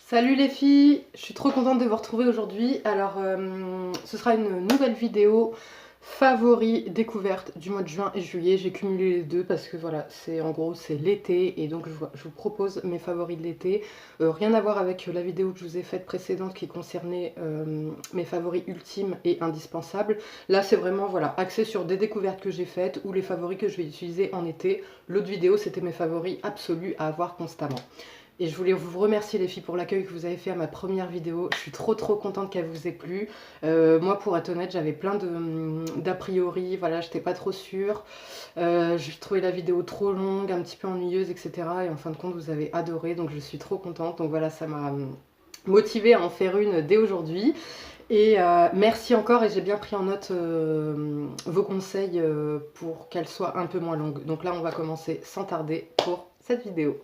Salut les filles, je suis trop contente de vous retrouver aujourd'hui. Alors, ce sera une nouvelle vidéo favoris découverte du mois de juin et juillet. J'ai cumulé les deux parce que voilà, c'est en gros c'est l'été et donc je vous propose mes favoris de l'été. Rien à voir avec la vidéo que je vous ai faite précédente qui concernait mes favoris ultimes et indispensables. Là, c'est vraiment voilà axé sur des découvertes que j'ai faites ou les favoris que je vais utiliser en été. L'autre vidéo, c'était mes favoris absolus à avoir constamment. Et je voulais vous remercier les filles pour l'accueil que vous avez fait à ma première vidéo. Je suis trop contente qu'elle vous ait plu. Moi pour être honnête j'avais plein d'a priori, voilà, j'étais pas trop sûre. J'ai trouvé la vidéo trop longue, un petit peu ennuyeuse, etc. Et en fin de compte vous avez adoré, donc je suis trop contente. Donc voilà, ça m'a motivée à en faire une dès aujourd'hui. Et merci encore, et j'ai bien pris en note vos conseils pour qu'elle soit un peu moins longue. Donc là on va commencer sans tarder pour cette vidéo.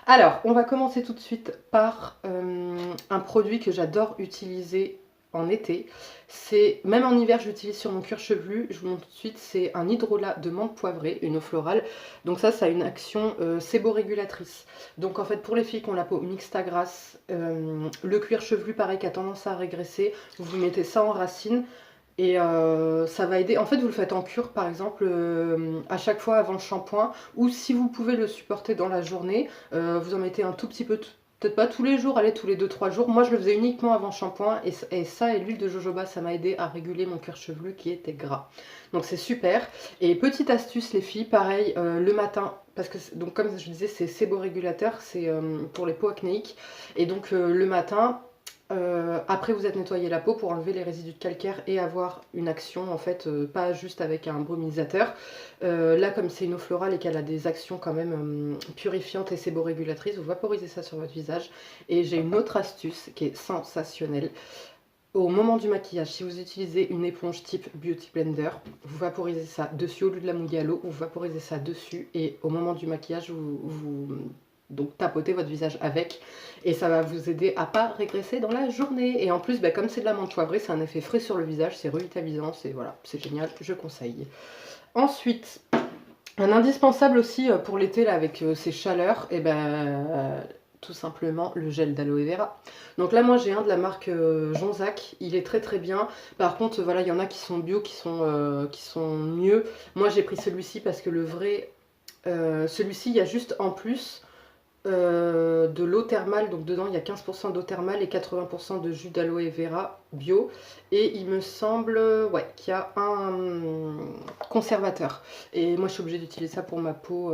Alors on va commencer tout de suite par un produit que j'adore utiliser en été. C'est même en hiver je l'utilise sur mon cuir chevelu. Je vous montre tout de suite, c'est un hydrolat de menthe poivrée, une eau florale. Donc ça a une action séborégulatrice. Donc en fait pour les filles qui ont la peau mixte à grasse, le cuir chevelu pareil qui a tendance à régresser, vous mettez ça en racine. Et ça va aider. En fait, vous le faites en cure, par exemple, à chaque fois avant le shampoing. Ou si vous pouvez le supporter dans la journée, vous en mettez un tout petit peu, peut-être pas tous les jours, allez, tous les 2-3 jours. Moi, je le faisais uniquement avant le shampoing. Et ça et l'huile de jojoba, ça m'a aidé à réguler mon cuir chevelu qui était gras. Donc c'est super. Et petite astuce, les filles, pareil, le matin. Parce que, donc, comme je disais, c'est séborégulateur, c'est pour les peaux acnéiques. Et donc, le matin... après vous êtes nettoyé la peau pour enlever les résidus de calcaire et avoir une action en fait pas juste avec un brumisateur. Là comme c'est une eau florale et qu'elle a des actions quand même purifiantes et séborégulatrices, vous vaporisez ça sur votre visage. Et j'ai une autre astuce qui est sensationnelle. Au moment du maquillage, si vous utilisez une éponge type Beauty Blender, vous vaporisez ça dessus au lieu de la mouiller à l'eau, vous vaporisez ça dessus et au moment du maquillage, vous donc tapotez votre visage avec et ça va vous aider à pas régresser dans la journée. Et en plus, bah, comme c'est de la menthe poivrée, c'est un effet frais sur le visage, c'est revitalisant, c'est voilà, c'est génial, je conseille. Ensuite, un indispensable aussi pour l'été là avec ces chaleurs, et ben tout simplement le gel d'aloe vera. Donc là moi j'ai un de la marque Jonzac, il est très bien. Par contre voilà, il y en a qui sont bio, qui sont mieux. Moi j'ai pris celui-ci parce que le vrai, celui-ci il y a juste en plus de l'eau thermale, donc dedans il y a 15% d'eau thermale et 80% de jus d'aloe vera bio, et il me semble ouais, qu'il y a un conservateur, et moi je suis obligée d'utiliser ça pour ma peau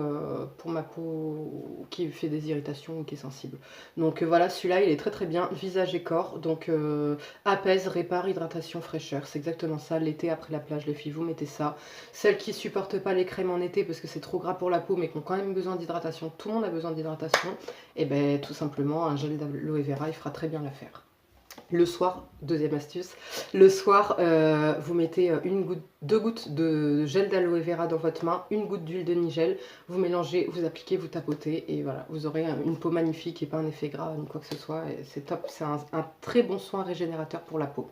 qui fait des irritations ou qui est sensible. Donc voilà, celui-là il est très bien, visage et corps, donc apaise, répare, hydratation, fraîcheur, c'est exactement ça. L'été après la plage les filles, vous mettez ça. Celles qui supportent pas les crèmes en été parce que c'est trop gras pour la peau mais qui ont quand même besoin d'hydratation, tout le monde a besoin d'hydratation, et ben tout simplement un gel d'aloe vera il fera très bien l'affaire. Le soir, deuxième astuce, le soir vous mettez deux gouttes de gel d'aloe vera dans votre main, une goutte d'huile de nigel, vous mélangez, vous appliquez, vous tapotez et voilà, vous aurez une peau magnifique et pas un effet gras ni quoi que ce soit, et c'est top, c'est un très bon soin régénérateur pour la peau.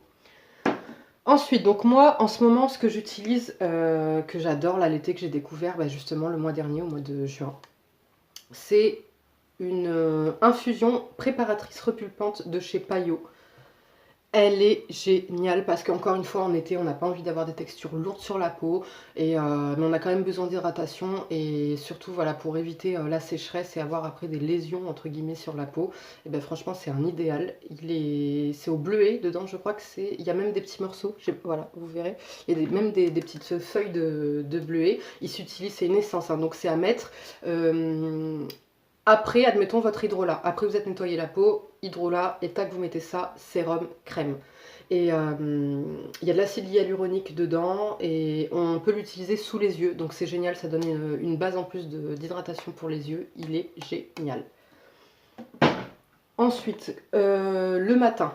Ensuite, donc moi, en ce moment, ce que j'utilise, que j'adore, là, l'été, que j'ai découvert, bah, justement, le mois dernier, au mois de juin, c'est une infusion préparatrice repulpante de chez Payot. Elle est géniale parce qu'encore une fois en été on n'a pas envie d'avoir des textures lourdes sur la peau, et mais on a quand même besoin d'hydratation, et surtout voilà pour éviter la sécheresse et avoir après des lésions entre guillemets sur la peau. Et ben franchement c'est un idéal. C'est au bleuet dedans, je crois que c'est, il y a même des petits morceaux, voilà vous verrez, il y a même des petites feuilles de bleuet. Il s'utilise, c'est une essence hein, donc c'est à mettre après, admettons votre hydrolat. Après, vous êtes nettoyé la peau, hydrolat, et tac, vous mettez ça, sérum, crème. Et il y a de l'acide hyaluronique dedans, et on peut l'utiliser sous les yeux. Donc c'est génial, ça donne une base en plus d'hydratation pour les yeux. Il est génial. Ensuite, le matin.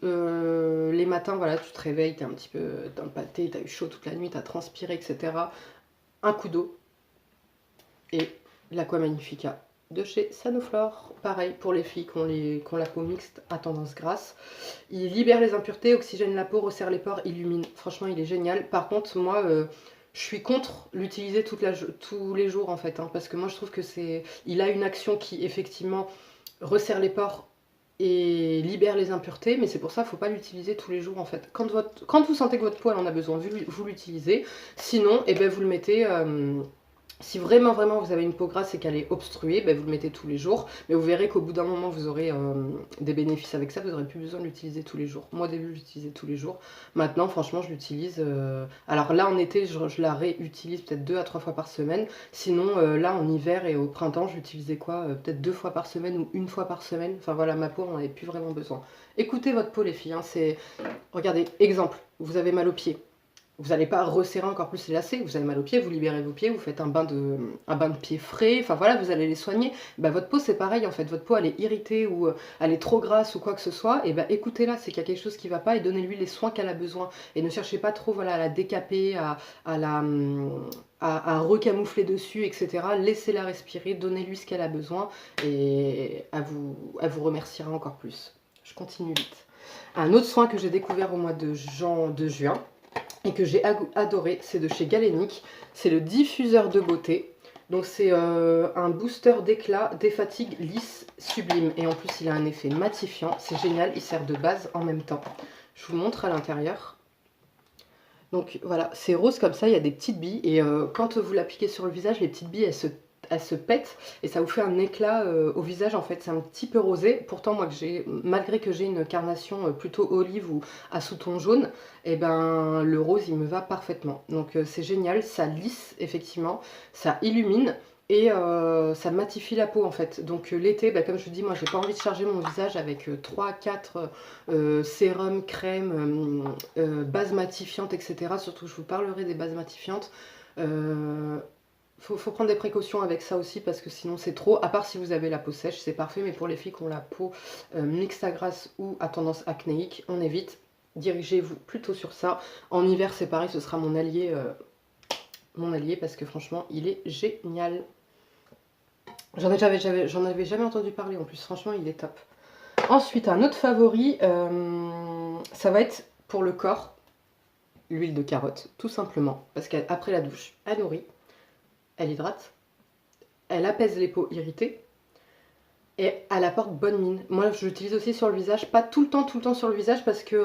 Les matins, voilà, tu te réveilles, t'es un petit peu dans le pâté, t'as eu chaud toute la nuit, t'as transpiré, etc. Un coup d'eau et l'Aqua Magnifica de chez Sanoflore. Pareil pour les filles qui ont la peau mixte à tendance grasse. Il libère les impuretés, oxygène la peau, resserre les pores, illumine. Franchement, il est génial. Par contre, moi, je suis contre l'utiliser tous les jours en fait. Hein, parce que moi, je trouve que il a une action qui, effectivement, resserre les pores et libère les impuretés, mais c'est pour ça qu'il ne faut pas l'utiliser tous les jours en fait. Quand vous sentez que votre peau elle en a besoin, vous l'utilisez. Sinon, eh ben, vous le mettez... si vraiment vous avez une peau grasse et qu'elle est obstruée, ben vous le mettez tous les jours. Mais vous verrez qu'au bout d'un moment, vous aurez des bénéfices avec ça. Vous n'aurez plus besoin de l'utiliser tous les jours. Moi, au début, j'utilisais tous les jours. Maintenant, franchement, je l'utilise... Alors là, en été, je la réutilise peut-être 2 à 3 fois par semaine. Sinon, là, en hiver et au printemps, je l'utilisais quoi peut-être 2 fois par semaine ou 1 fois par semaine. Enfin voilà, ma peau, on n'en avait plus vraiment besoin. Écoutez votre peau, les filles. Hein, regardez, exemple, vous avez mal aux pieds. Vous n'allez pas resserrer encore plus les lacets, vous avez mal aux pieds, vous libérez vos pieds, vous faites un bain de pied frais, enfin voilà, vous allez les soigner. Bah, votre peau c'est pareil en fait, votre peau elle est irritée ou elle est trop grasse ou quoi que ce soit, et bah écoutez-la, c'est qu'il y a quelque chose qui ne va pas et donnez-lui les soins qu'elle a besoin. Et ne cherchez pas trop voilà, à la décaper, à recamoufler dessus, etc. Laissez-la respirer, donnez-lui ce qu'elle a besoin et elle vous remerciera encore plus. Je continue vite. Un autre soin que j'ai découvert au mois de juin, et que j'ai adoré, c'est de chez Galénic, c'est le diffuseur de beauté. Donc c'est un booster d'éclat, défatigue, lisse, sublime. Et en plus il a un effet matifiant, c'est génial, il sert de base en même temps. Je vous montre à l'intérieur. Donc voilà, c'est rose comme ça, il y a des petites billes. Et quand vous l'appliquez sur le visage, les petites billes elles se pètent et ça vous fait un éclat au visage en fait, c'est un petit peu rosé. Pourtant moi malgré que j'ai une carnation plutôt olive ou à sous-ton jaune, et ben le rose il me va parfaitement. Donc c'est génial, ça lisse effectivement, ça illumine et ça matifie la peau en fait. Donc l'été, bah, comme je vous dis, moi j'ai pas envie de charger mon visage avec 3-4 sérums, crèmes, bases matifiantes, etc. Surtout je vous parlerai des bases matifiantes. Faut prendre des précautions avec ça aussi parce que sinon c'est trop, à part si vous avez la peau sèche, c'est parfait, mais pour les filles qui ont la peau mixte à grasse ou à tendance acnéique, on évite, dirigez-vous plutôt sur ça. En hiver c'est pareil, ce sera mon allié parce que franchement il est génial. J'en avais jamais entendu parler en plus, franchement il est top. Ensuite un autre favori, ça va être pour le corps, l'huile de carotte, tout simplement, parce qu'après la douche, elle nourrit. Elle hydrate, elle apaise les peaux irritées et elle apporte bonne mine. Moi, je l'utilise aussi sur le visage, pas tout le temps sur le visage parce que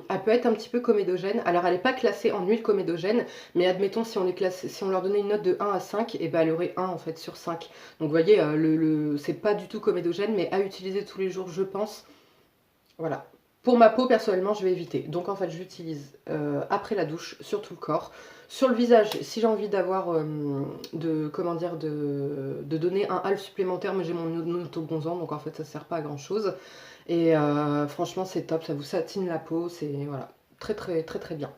elle peut être un petit peu comédogène. Alors, elle n'est pas classée en huile comédogène, mais admettons si on leur donnait une note de 1 à 5, et ben elle aurait 1 en fait sur 5. Donc, vous voyez, c'est pas du tout comédogène, mais à utiliser tous les jours, je pense. Voilà. Pour ma peau, personnellement, je vais éviter. Donc, en fait, je l'utilise après la douche, sur tout le corps. Sur le visage, si j'ai envie d'avoir, de donner un halo supplémentaire, mais j'ai mon auto-bronzant, donc en fait, ça ne sert pas à grand-chose. Et franchement, c'est top, ça vous satine la peau, c'est voilà, très bien.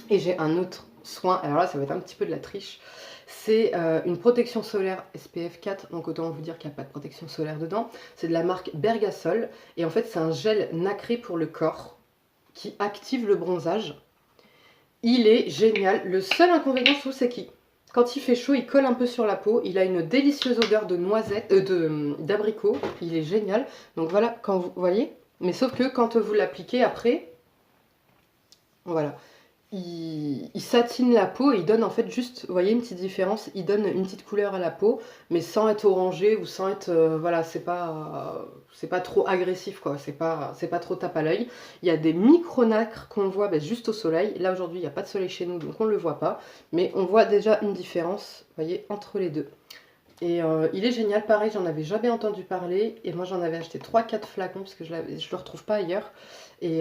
Et j'ai un autre soin, alors là, ça va être un petit peu de la triche. C'est une protection solaire SPF 4, donc autant vous dire qu'il n'y a pas de protection solaire dedans. C'est de la marque Bergasol, et en fait c'est un gel nacré pour le corps qui active le bronzage. Il est génial. Le seul inconvénient, je trouve, c'est qu'il, quand il fait chaud, il colle un peu sur la peau. Il a une délicieuse odeur de noisette, d'abricot. Il est génial. Donc voilà, quand vous voyez. Mais sauf que quand vous l'appliquez après, voilà. Il satine la peau et il donne en fait juste, vous voyez une petite différence, il donne une petite couleur à la peau, mais sans être orangé ou sans être, voilà, c'est pas trop agressif quoi, c'est pas trop tape à l'œil. Il y a des micro-nacres qu'on voit juste au soleil. Là aujourd'hui il n'y a pas de soleil chez nous donc on ne le voit pas, mais on voit déjà une différence, vous voyez, entre les deux. Et il est génial, pareil, j'en avais jamais entendu parler. Et moi j'en avais acheté 3-4 flacons parce que je le retrouve pas ailleurs. Et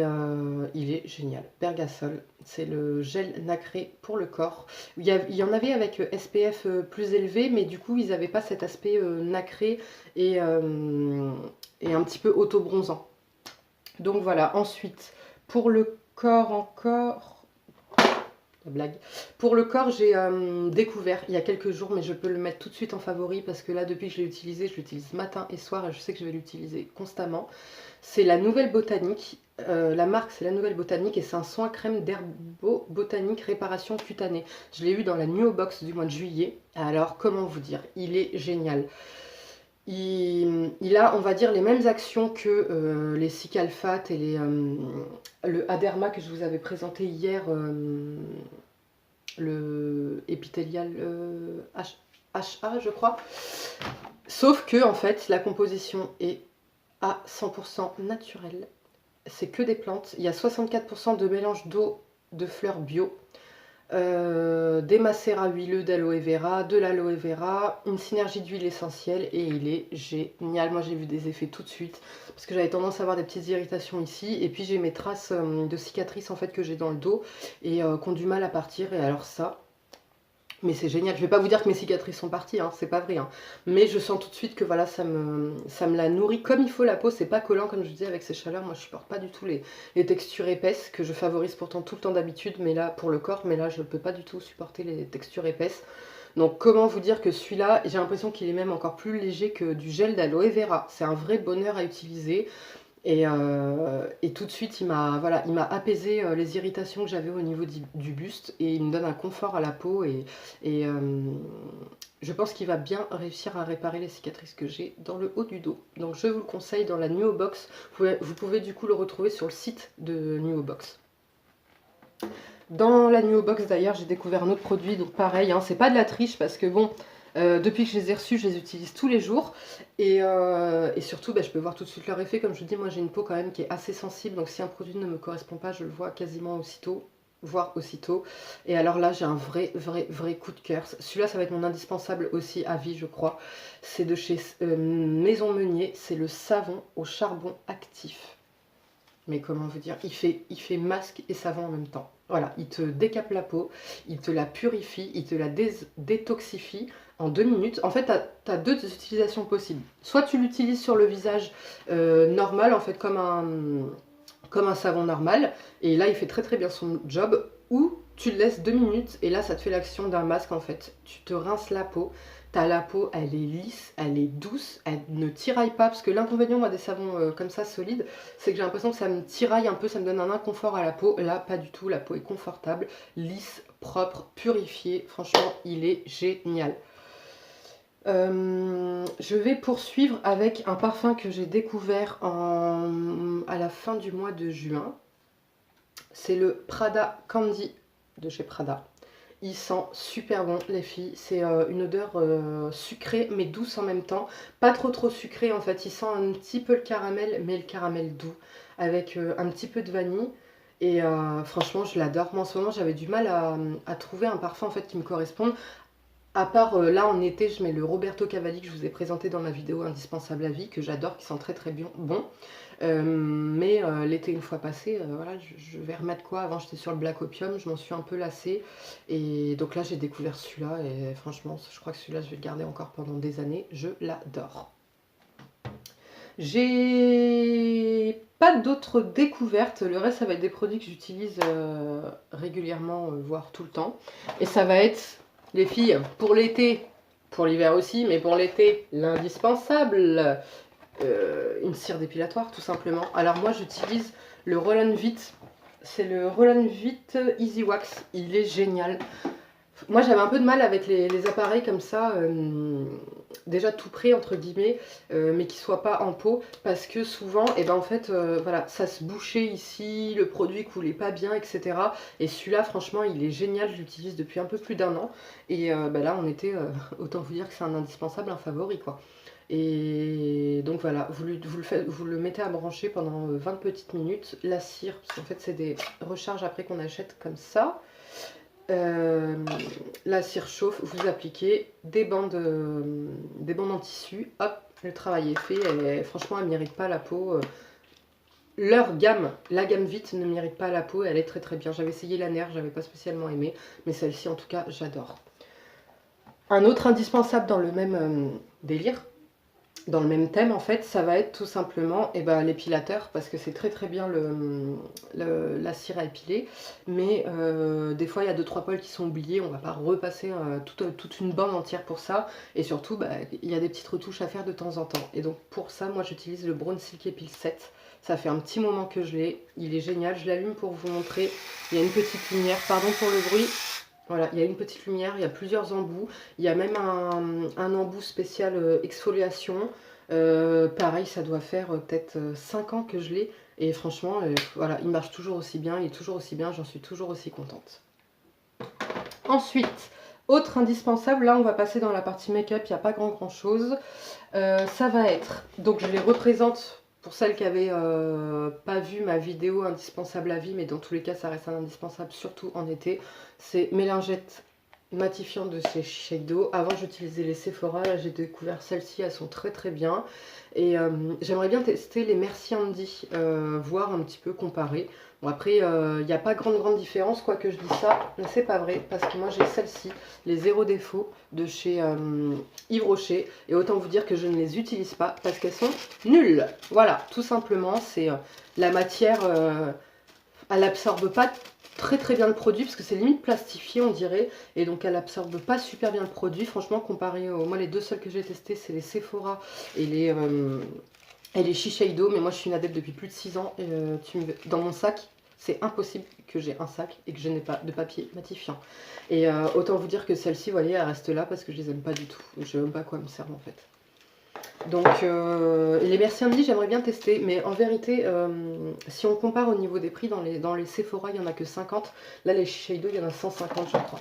il est génial. Bergasol, c'est le gel nacré pour le corps. Il y en avait avec SPF plus élevé, mais du coup ils n'avaient pas cet aspect nacré et un petit peu auto-bronzant. Donc voilà, ensuite, pour le corps encore... La blague. Pour le corps, j'ai découvert il y a quelques jours, mais je peux le mettre tout de suite en favori parce que là, depuis que je l'ai utilisé, je l'utilise matin et soir et je sais que je vais l'utiliser constamment. C'est la Nouvelle Botanique. La marque, c'est la Nouvelle Botanique et c'est un soin crème d'herbo botanique réparation cutanée. Je l'ai eu dans la Nuo Box du mois de juillet. Alors, comment vous dire? Il est génial. Il a, on va dire, les mêmes actions que les Cicalfate et le Aderma que je vous avais présenté hier, le épithélial HA, je crois. Sauf que, en fait, la composition est à 100% naturel. C'est que des plantes. Il y a 64% de mélange d'eau de fleurs bio. Des macérats huileux d'aloe vera, de l'aloe vera, une synergie d'huile essentielle et il est génial. Moi j'ai vu des effets tout de suite parce que j'avais tendance à avoir des petites irritations ici et puis j'ai mes traces de cicatrices en fait que j'ai dans le dos et qui ont du mal à partir et alors ça... Mais c'est génial, je vais pas vous dire que mes cicatrices sont parties, hein, c'est pas vrai. Hein. Mais je sens tout de suite que voilà, ça me la nourrit comme il faut la peau, c'est pas collant comme je disais avec ces chaleurs. Moi je supporte pas du tout les textures épaisses, que je favorise pourtant tout le temps d'habitude, mais là pour le corps, mais là je peux pas du tout supporter les textures épaisses. Donc comment vous dire que celui-là, j'ai l'impression qu'il est même encore plus léger que du gel d'aloe vera. C'est un vrai bonheur à utiliser. Et tout de suite, il m'a apaisé les irritations que j'avais au niveau du buste et il me donne un confort à la peau et je pense qu'il va bien réussir à réparer les cicatrices que j'ai dans le haut du dos. Donc je vous le conseille dans la Nuo Box. Vous pouvez du coup le retrouver sur le site de Nuo Box. Dans la Nuo Box d'ailleurs, j'ai découvert un autre produit, donc pareil, hein, c'est pas de la triche parce que bon, depuis que je les ai reçus, je les utilise tous les jours. Et surtout, je peux voir tout de suite leur effet. Comme je vous dis, moi j'ai une peau quand même qui est assez sensible. Donc si un produit ne me correspond pas, je le vois quasiment aussitôt, voire aussitôt. Et alors là, j'ai un vrai coup de cœur. Celui-là, ça va être mon indispensable aussi à vie, je crois. C'est de chez Maison Meunier. C'est le savon au charbon actif. Mais comment vous dire, il fait masque et savon en même temps. Voilà, il te décape la peau, il te la purifie, il te la détoxifie en 2 minutes. En fait, tu as 2 utilisations possibles. Soit tu l'utilises sur le visage normal, en fait, comme un savon normal. Et là, il fait très bien son job. Ou tu le laisses 2 minutes et là, ça te fait l'action d'un masque, en fait. Tu te rinces la peau. La peau, elle est lisse, elle est douce, elle ne tiraille pas. Parce que l'inconvénient, moi, des savons comme ça, solides, c'est que j'ai l'impression que ça me tiraille un peu, ça me donne un inconfort à la peau. Là, pas du tout, la peau est confortable, lisse, propre, purifiée. Franchement, il est génial. Je vais poursuivre avec un parfum que j'ai découvert à la fin du mois de juin. C'est le Prada Candy de chez Prada. Il sent super bon les filles, c'est une odeur sucrée mais douce en même temps, pas trop sucrée en fait, il sent un petit peu le caramel mais le caramel doux avec un petit peu de vanille et franchement je l'adore. Moi en ce moment j'avais du mal à trouver un parfum en fait qui me corresponde. À part là en été, je mets le Roberto Cavalli que je vous ai présenté dans ma vidéo indispensable à vie, que j'adore, qui sent très bien bon. Mais l'été une fois passé, voilà, je vais remettre quoi. Avant j'étais sur le Black Opium, je m'en suis un peu lassée. Et donc là j'ai découvert celui-là et franchement je crois que celui-là je vais le garder encore pendant des années. Je l'adore. J'ai pas d'autres découvertes, le reste ça va être des produits que j'utilise régulièrement, voire tout le temps. Et ça va être, les filles, pour l'été, pour l'hiver aussi, mais pour l'été, l'indispensable, une cire dépilatoire tout simplement. Alors moi j'utilise le Roll-On Vite, c'est le Roll-On Vite Easy Wax, il est génial. Moi j'avais un peu de mal avec les appareils comme ça, déjà tout prêt entre guillemets, mais qui ne soient pas en pot, parce que souvent, en fait, voilà, ça se bouchait ici, le produit coulait pas bien, etc. Et celui-là, franchement, il est génial, je l'utilise depuis un peu plus d'1 an. Et là, on était, autant vous dire que c'est un indispensable, un favori, quoi. Et donc voilà, vous le mettez à brancher pendant 20 petites minutes. La cire, parce qu'en fait, c'est des recharges après qu'on achète comme ça. La cire chauffe, vous appliquez des bandes en tissu, hop, le travail est fait. Et franchement, elle ne mérite pas la peau. Leur gamme, la gamme Vite, ne mérite pas la peau, elle est très bien. J'avais essayé la Nair, j'avais pas spécialement aimé, mais celle-ci en tout cas, j'adore. Un autre indispensable dans le même délire, dans le même thème en fait, ça va être tout simplement l'épilateur, parce que c'est très bien la cire à épiler, mais des fois il y a 2-3 poils qui sont oubliés, on va pas repasser toute une bande entière pour ça, et surtout il y a des petites retouches à faire de temps en temps, et donc pour ça moi j'utilise le Brown Silky Peel 7, ça fait un petit moment que je l'ai, il est génial, je l'allume pour vous montrer, il y a une petite lumière, pardon pour le bruit. Voilà, il y a une petite lumière, il y a plusieurs embouts, il y a même un embout spécial exfoliation. Pareil, ça doit faire peut-être 5 ans que je l'ai. Et franchement, voilà, il marche toujours aussi bien, il est toujours aussi bien, j'en suis toujours aussi contente. Ensuite, autre indispensable, là on va passer dans la partie make-up, il n'y a pas grand chose. Ça va être, donc je les représente Pour celles qui avaient pas vu ma vidéo indispensable à vie, mais dans tous les cas ça reste un indispensable, surtout en été, c'est mes lingettes matifiantes de chez Shiseido. Avant j'utilisais les Sephora, là j'ai découvert celles-ci, elles sont très très bien. Et j'aimerais bien tester les Merci Handy, voir un petit peu comparer. Bon après il n'y a pas grande différence, quoique je dis ça, mais c'est pas vrai, parce que moi j'ai celle-ci, les Zéro Défaut de chez Yves Rocher, et autant vous dire que je ne les utilise pas parce qu'elles sont nulles. Voilà, tout simplement, c'est la matière, elle absorbe pas très bien le produit, parce que c'est limite plastifié on dirait, et donc elle absorbe pas super bien le produit. Franchement, comparé aux... Moi les deux seuls que j'ai testés c'est les Sephora et les Shiseido, mais moi je suis une adepte depuis plus de 6 ans, et dans mon sac, c'est impossible que j'ai un sac et que je n'ai pas de papier matifiant. Et autant vous dire que celle-ci, vous voyez, elle reste là parce que je les aime pas du tout. Je sais même pas à quoi elles me servent en fait. Donc, les Merci Handy, j'aimerais bien tester, mais en vérité, si on compare au niveau des prix, dans les Sephora, il n'y en a que 50. Là, les Shiseido, il y en a 150, je crois.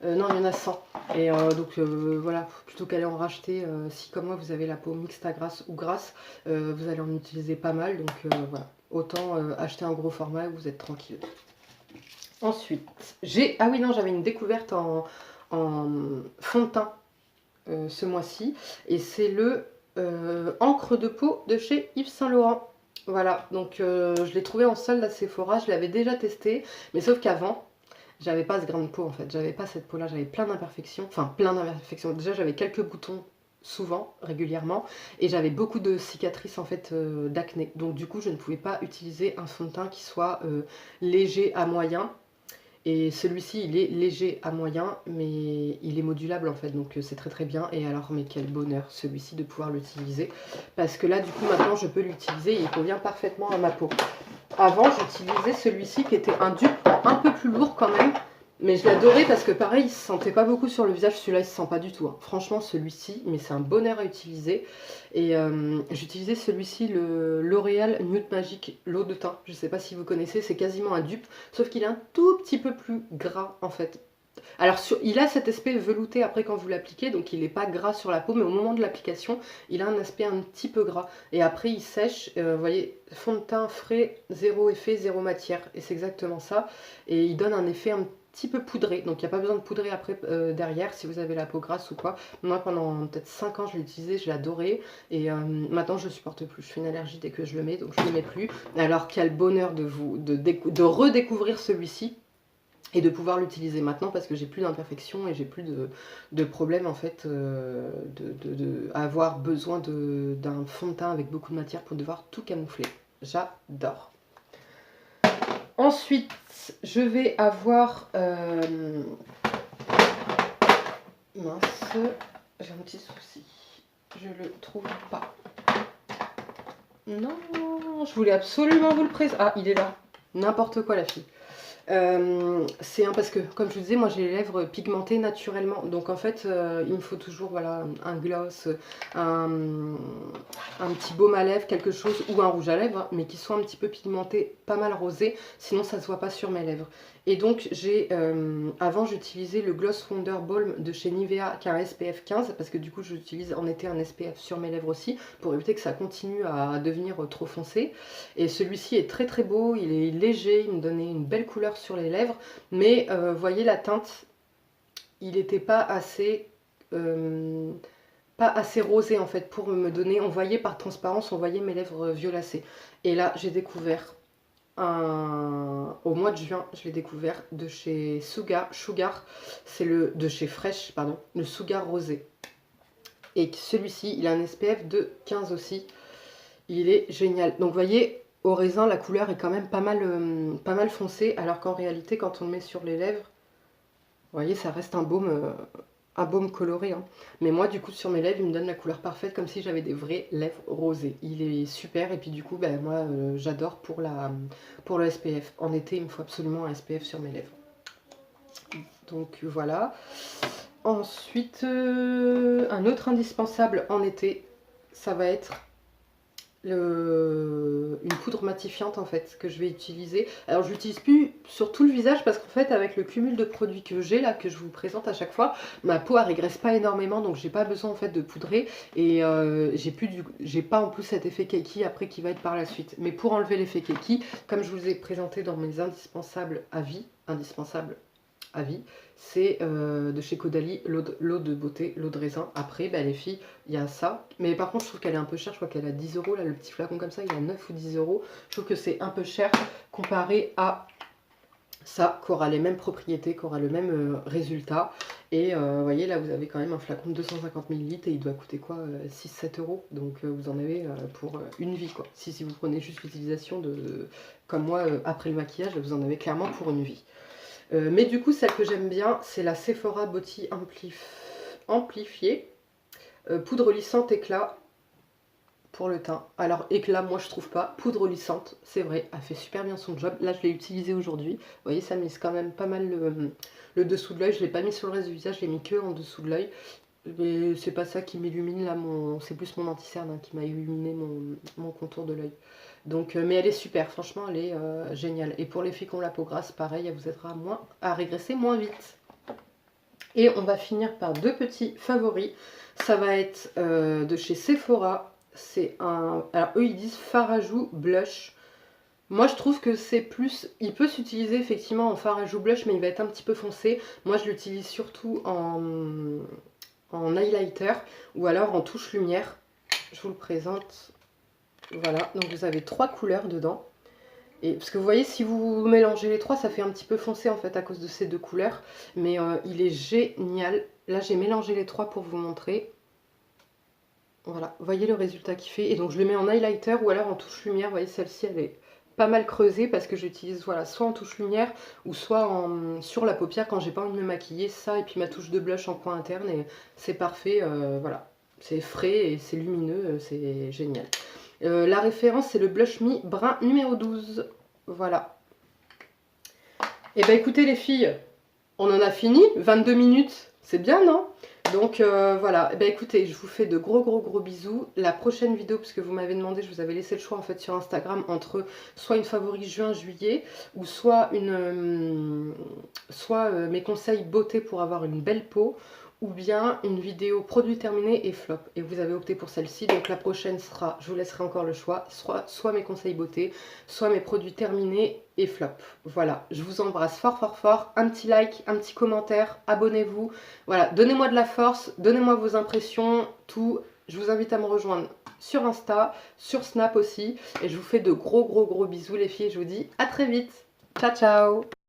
Non, il y en a 100. Et donc, voilà, plutôt qu'aller en racheter, si comme moi, vous avez la peau mixte à grasse ou grasse, vous allez en utiliser pas mal. Donc, voilà, autant acheter un gros format et vous êtes tranquille. Ensuite, ah oui, non, j'avais une découverte en fond de teint ce mois-ci. Et c'est le encre de peau de chez Yves Saint Laurent. Voilà, donc je l'ai trouvé en solde à Sephora, je l'avais déjà testé, mais sauf qu'avant, j'avais pas ce grain de peau en fait, j'avais pas cette peau là, j'avais plein d'imperfections, enfin plein d'imperfections. Déjà j'avais quelques boutons souvent, régulièrement, et j'avais beaucoup de cicatrices en fait d'acné. Donc du coup je ne pouvais pas utiliser un fond de teint qui soit léger à moyen. Et celui-ci, il est léger à moyen, mais il est modulable en fait, donc c'est très bien. Et alors, mais quel bonheur celui-ci de pouvoir l'utiliser. Parce que là, du coup, maintenant, je peux l'utiliser, il convient parfaitement à ma peau. Avant, j'utilisais celui-ci qui était un dupe un peu plus lourd quand même. Mais je l'adorais parce que pareil, il se sentait pas beaucoup sur le visage. Celui-là, il se sent pas du tout. Hein. Franchement, celui-ci, mais c'est un bonheur à utiliser. Et j'utilisais celui-ci, le L'Oréal Nude Magic, l'eau de teint. Je sais pas si vous connaissez, c'est quasiment un dupe. Sauf qu'il est un tout petit peu plus gras en fait. Alors il a cet aspect velouté après quand vous l'appliquez, donc il n'est pas gras sur la peau, mais au moment de l'application, il a un aspect un petit peu gras. Et après il sèche, vous voyez, fond de teint frais, zéro effet, zéro matière. Et c'est exactement ça. Et il donne un effet un petit peu poudré, donc il n'y a pas besoin de poudrer après derrière si vous avez la peau grasse ou quoi. Moi pendant peut-être 5 ans je l'ai utilisé, je l'adorais, et maintenant je supporte plus, je fais une allergie dès que je le mets, donc je ne le mets plus. Alors quel bonheur de redécouvrir celui-ci et de pouvoir l'utiliser maintenant parce que j'ai plus d'imperfections et j'ai plus de problèmes en fait avoir besoin d'un fond de teint avec beaucoup de matière pour devoir tout camoufler. J'adore. Ensuite, je vais avoir... mince, j'ai un petit souci. Je le trouve pas. Non, je voulais absolument vous le présenter. Ah, il est là. N'importe quoi la fille. C'est parce que comme je vous disais, moi j'ai les lèvres pigmentées naturellement, donc en fait il me faut toujours voilà, un gloss, un petit baume à lèvres, quelque chose, ou un rouge à lèvres, mais qui soit un petit peu pigmenté, pas mal rosé, sinon ça se voit pas sur mes lèvres. Et donc j'ai avant j'utilisais le Gloss Wonder Balm de chez Nivea qui a un SPF 15, parce que du coup j'utilise en été un SPF sur mes lèvres aussi pour éviter que ça continue à devenir trop foncé. Et celui-ci est très beau, il est léger, il me donnait une belle couleur sur les lèvres, mais voyez la teinte, il n'était pas assez rosé en fait pour me donner, on voyait par transparence, on voyait mes lèvres violacées. Et là j'ai découvert au mois de juin, je l'ai découvert de chez Sugar, c'est de chez Fresh, pardon, le Sugar rosé. Et celui-ci, il a un SPF de 15 aussi, il est génial. Donc vous voyez, au raisin, la couleur est quand même pas mal foncée, alors qu'en réalité, quand on le met sur les lèvres, vous voyez, ça reste un baume coloré. Hein. Mais moi, du coup, sur mes lèvres, il me donne la couleur parfaite, comme si j'avais des vraies lèvres rosées. Il est super, et puis du coup, ben, moi, j'adore pour le SPF. En été, il me faut absolument un SPF sur mes lèvres. Donc voilà. Ensuite, un autre indispensable en été, ça va être une poudre matifiante en fait que je vais utiliser. Alors je l'utilise plus sur tout le visage parce qu'en fait avec le cumul de produits que j'ai là, que je vous présente à chaque fois, ma peau elle régresse pas énormément, donc j'ai pas besoin en fait de poudrer et j'ai pas en plus cet effet kaki après qui va être par la suite. Mais pour enlever l'effet kaki, comme je vous ai présenté dans mes indispensables à vie, c'est de chez Caudalie, l'eau de beauté, l'eau de raisin. Après, bah, les filles, il y a ça. Mais par contre, je trouve qu'elle est un peu chère. Je crois qu'elle a 10 euros. Là, le petit flacon comme ça, il a 9 ou 10 euros. Je trouve que c'est un peu cher comparé à ça, qui aura les mêmes propriétés, qui aura le même résultat. Et vous voyez, là, vous avez quand même un flacon de 250 millilitres et il doit coûter quoi 6-7 euros. Donc, vous en avez pour une vie, quoi. Si vous prenez juste l'utilisation comme moi, après le maquillage, vous en avez clairement pour une vie. Mais du coup, celle que j'aime bien, c'est la Sephora Beauty Amplifiée. Poudre lissante éclat pour le teint. Alors, éclat, moi je trouve pas. Poudre lissante, c'est vrai, elle fait super bien son job. Là, je l'ai utilisée aujourd'hui. Vous voyez, ça mise quand même pas mal le dessous de l'œil. Je l'ai pas mis sur le reste du visage, je l'ai mis que en dessous de l'œil. Mais c'est pas ça qui m'illumine là, c'est plus mon anti-cerne hein, qui m'a illuminé mon contour de l'œil. Donc, mais elle est super, franchement, elle est géniale. Et pour les filles qui ont la peau grasse, pareil, elle vous aidera à régresser moins vite. Et on va finir par deux petits favoris. Ça va être de chez Sephora. C'est un... Alors, eux, ils disent fard à joues blush. Moi, je trouve que c'est plus... Il peut s'utiliser effectivement en fard à joues blush, mais il va être un petit peu foncé. Moi, je l'utilise surtout en highlighter ou alors en touche lumière. Je vous le présente. Voilà, donc vous avez 3 couleurs dedans. Et, parce que vous voyez, si vous mélangez les 3, ça fait un petit peu foncé en fait à cause de ces 2 couleurs. Mais il est génial. Là, j'ai mélangé les 3 pour vous montrer. Voilà, vous voyez le résultat qu'il fait. Et donc je le mets en highlighter ou alors en touche lumière. Vous voyez, celle-ci, elle est pas mal creusée parce que j'utilise voilà, soit en touche lumière ou soit sur la paupière quand j'ai pas envie de me maquiller. Ça et puis ma touche de blush en coin interne. Et c'est parfait, voilà. C'est frais et c'est lumineux, c'est génial. La référence, c'est le Blush Me brun numéro 12. Voilà. Et bah écoutez les filles, on en a fini. 22 minutes, c'est bien, non? Donc voilà, et bah écoutez, je vous fais de gros bisous. La prochaine vidéo, parce que vous m'avez demandé, je vous avais laissé le choix en fait sur Instagram entre soit une favori juin-juillet ou soit mes conseils beauté pour avoir une belle peau, ou bien une vidéo produit terminé et flop. Et vous avez opté pour celle-ci, donc la prochaine sera, je vous laisserai encore le choix, soit mes conseils beauté, soit mes produits terminés et flop. Voilà, je vous embrasse fort. Un petit like, un petit commentaire, abonnez-vous. Voilà, donnez-moi de la force, donnez-moi vos impressions, tout. Je vous invite à me rejoindre sur Insta, sur Snap aussi. Et je vous fais de gros bisous les filles. Je vous dis à très vite. Ciao.